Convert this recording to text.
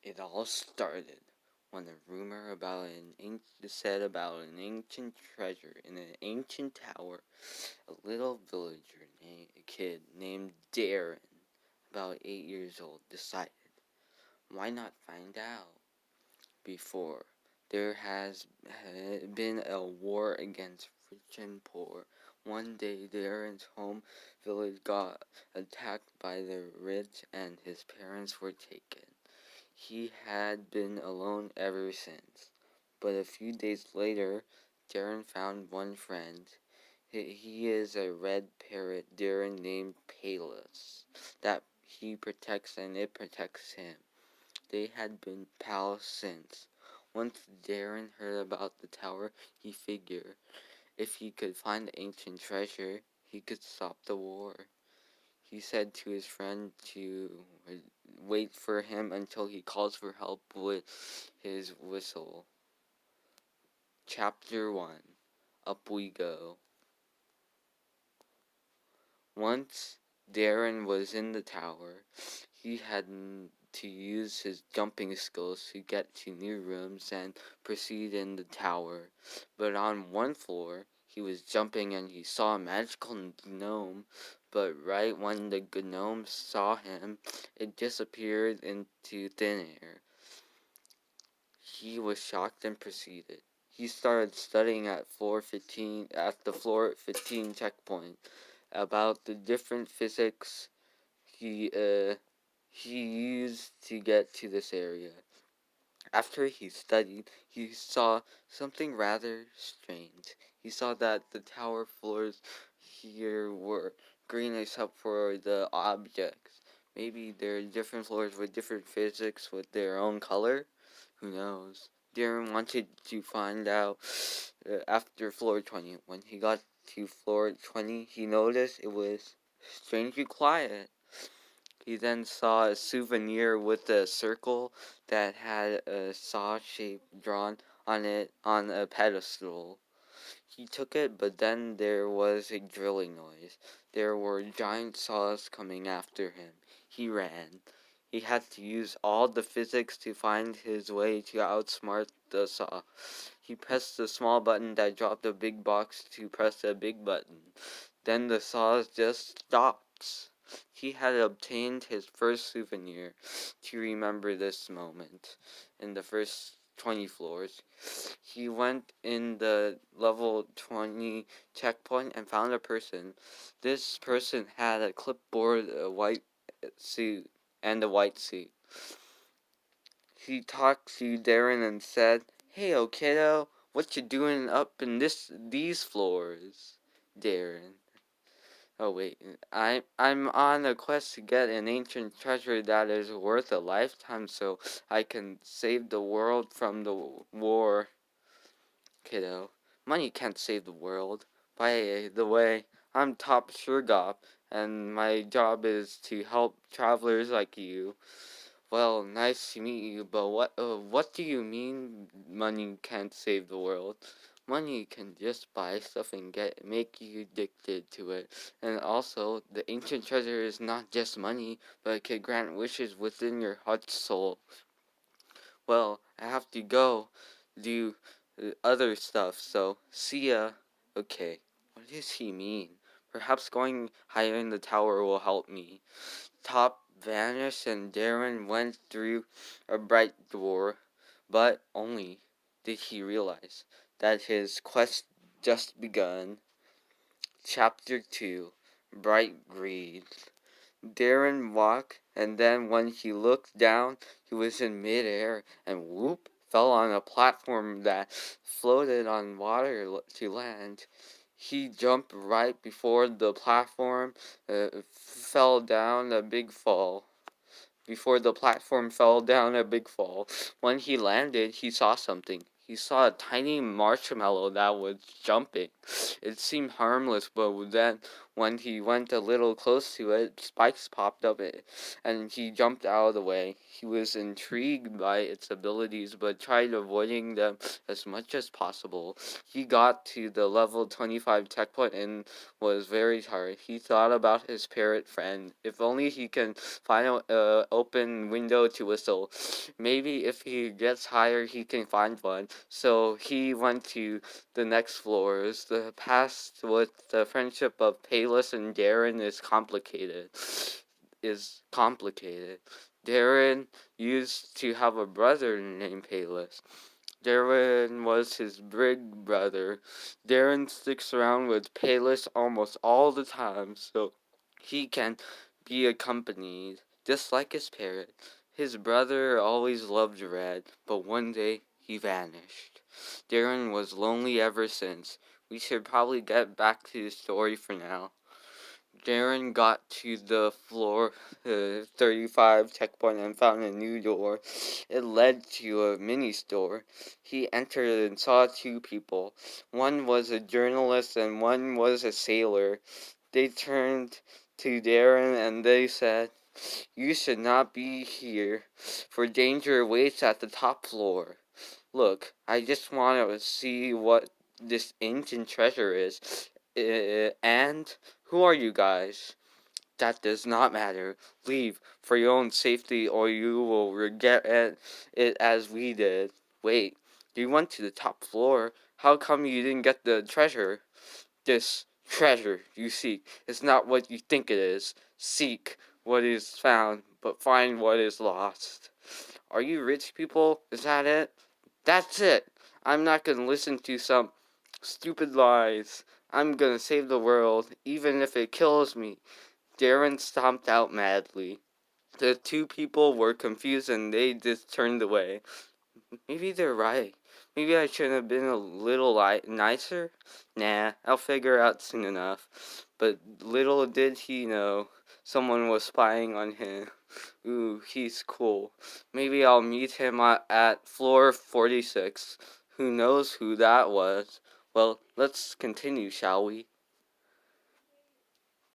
It all started when a rumor said about an ancient treasure in an ancient tower. A little a kid named Darren, about 8 years old, decided, why not find out? Before there has been a war against rich and poor. One day, Darren's home village got attacked by the rich, and his parents were taken. He had been alone ever since. But a few days later, Darren found one friend. He is a red parrot Darren named Payless, that he protects and it protects him. They had been pals since. Once Darren heard about the tower, he figured if he could find the ancient treasure, he could stop the war. He said to his friend to wait for him until he calls for help with his whistle. Chapter 1. Up we go. Once Darren was in the tower, he had to use his jumping skills to get to new rooms and proceed in the tower. But on one floor, he was jumping and he saw a magical gnome. But right when the gnome saw him, it disappeared into thin air. He was shocked and proceeded. He started studying at the floor 15 checkpoint about the different physics he used to get to this area. After he studied, he saw something rather strange. He saw that the tower floors here were green except for the objects. Maybe there are different floors with different physics with their own color? Who knows? Darren wanted to find out after floor 20. When he got to floor 20, he noticed it was strangely quiet. He then saw a souvenir with a circle that had a saw shape drawn on it on a pedestal. He took it, but then there was a drilling noise. There were giant saws coming after him. He ran. He had to use all the physics to find his way to outsmart the saw. He pressed the small button that dropped the big box to press the big button. Then the saws just stopped. He had obtained his first souvenir to remember this moment. In the first 20 floors, he went in the level 20 checkpoint and found a person. This person had a clipboard, a white suit, and a white suit. He talked to Darren and said, "Hey, oh kiddo, what you doing up in these floors?" Darren. Oh wait, I'm on a quest to get an ancient treasure that is worth a lifetime so I can save the world from the war. Kiddo, money can't save the world. By the way, I'm Top Shurgop, and my job is to help travelers like you. Well, nice to meet you, but what do you mean money can't save the world? Money can just buy stuff and make you addicted to it. And also, the ancient treasure is not just money, but it can grant wishes within your heart soul. Well, I have to go do other stuff, so see ya. Okay, what does he mean? Perhaps going higher in the tower will help me. Top vanished and Darren went through a bright door, but only did he realize that his quest just begun. Chapter 2. Bright Greed. Darren walked, and then when he looked down, he was in midair, and whoop, fell on a platform that floated on water to land. He jumped right before the platform fell down a big fall. Before the platform fell down a big fall. When he landed, he saw something. He saw a tiny marshmallow that was jumping. It seemed harmless, but then When he went a little close to it, spikes popped up and he jumped out of the way. He was intrigued by its abilities but tried avoiding them as much as possible. He got to the level 25 checkpoint and was very tired. He thought about his parrot friend. If only he can find an open window to whistle. Maybe if he gets higher, he can find one. So he went to the next floors. The past with the friendship of Payless and Darren is complicated. Darren used to have a brother named Payless. Darren was his big brother. Darren sticks around with Payless almost all the time, so he can be accompanied, just like his parrot. His brother always loved Red, but one day he vanished. Darren was lonely ever since. We should probably get back to the story for now. Darren got to the floor 35 checkpoint and found a new door. It led to a mini store. He entered and saw two people. One was a journalist and one was a sailor. They turned to Darren and they said, "You should not be here, for danger awaits at the top floor. Look, I just want to see what this ancient treasure is. And who are you guys?" "That does not matter. Leave, for your own safety, or you will regret it as we did." "Wait, you went to the top floor. How come you didn't get the treasure?" "This treasure you seek is not what you think it is. Seek what is found, but find what is lost." "Are you rich people? Is that it?" "That's it. I'm not gonna listen to some stupid lies. I'm gonna save the world, even if it kills me." Darren stomped out madly. The two people were confused and they just turned away. Maybe they're right. Maybe I should have been a little nicer. Nah, I'll figure out soon enough. But little did he know, someone was spying on him. Ooh, he's cool. Maybe I'll meet him at floor 46. Who knows who that was? Well, let's continue, shall we?